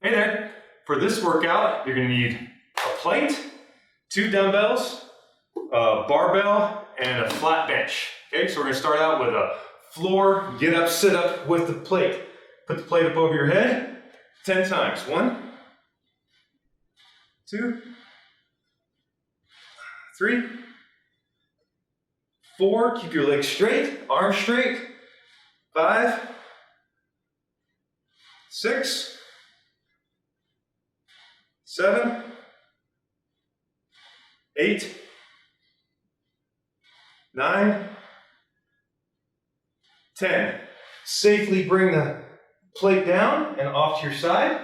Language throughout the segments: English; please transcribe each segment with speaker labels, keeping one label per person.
Speaker 1: Hey there. For this workout, you're going to need a plate, 2 dumbbells, a barbell, and a flat bench. Okay, so we're going to start out with a floor get up, sit up with the plate. Put the plate up over your head 10 times. 1, 2, 3, 4. Keep your legs straight, arms straight. 5, 6, 7, 8, 9, 10. Safely bring the plate down and off to your side.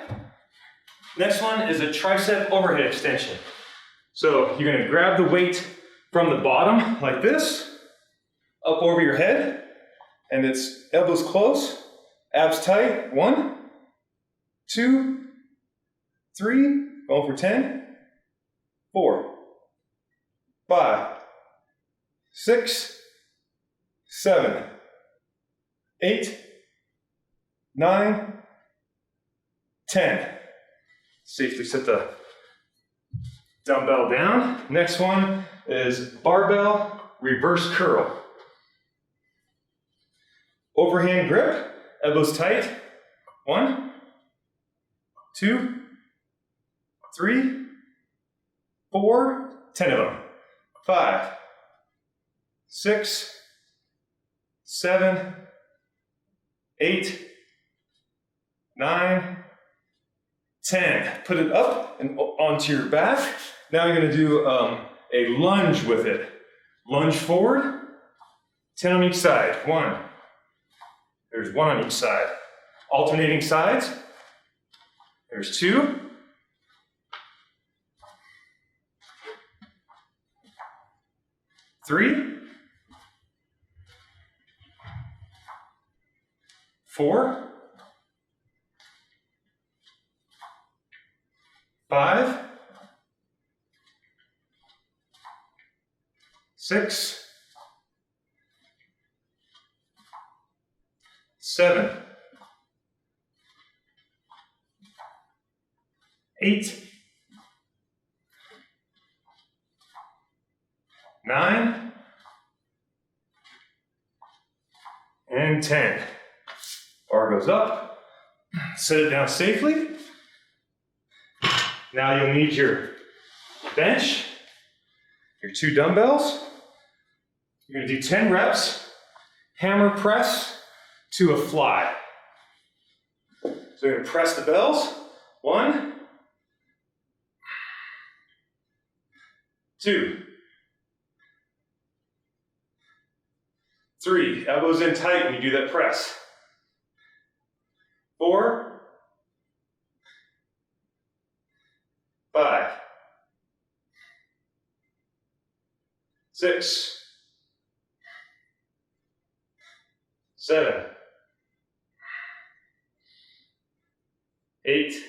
Speaker 1: Next one is a tricep overhead extension. So you're going to grab the weight from the bottom like this, up over your head, and it's elbows close, abs tight. 1, 2, 3, going for 10, 4, 5, 6, 7, 8, 9, 10. Safely set the dumbbell down. Next one is barbell reverse curl. Overhand grip, elbows tight. 1, 2, 3, 4, 10 of them. 5, 6, 7, 8, 9, 10. Put it up and onto your back. Now you're going to do a lunge with it. Lunge forward, 10 on each side. 1. There's 1 on each side. Alternating sides. There's 2. 3. 4. 5. 6. 7. 8. 9. And 10. Bar goes up. Set it down safely. Now you'll need your bench, your 2 dumbbells. You're going to do 10 reps, hammer press to a fly. So you're going to press the bells. 1, 2, 3. Elbows in tight when you do that press. 4, 5, 6, 7, 8,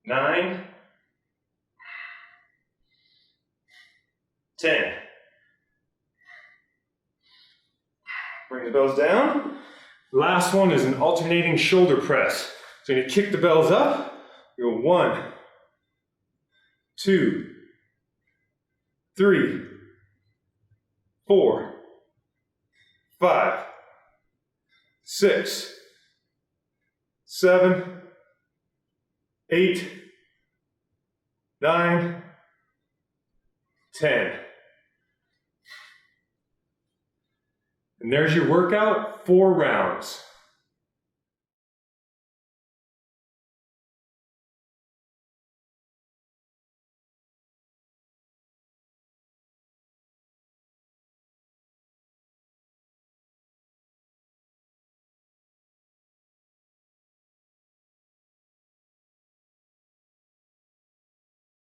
Speaker 1: 9, 10. Bring the bells down. Last one is an alternating shoulder press. So you're going to kick the bells up. You go 1, 2, 3, 4, 5, 6, 7, 8, 9, 10. And there's your workout, 4 rounds.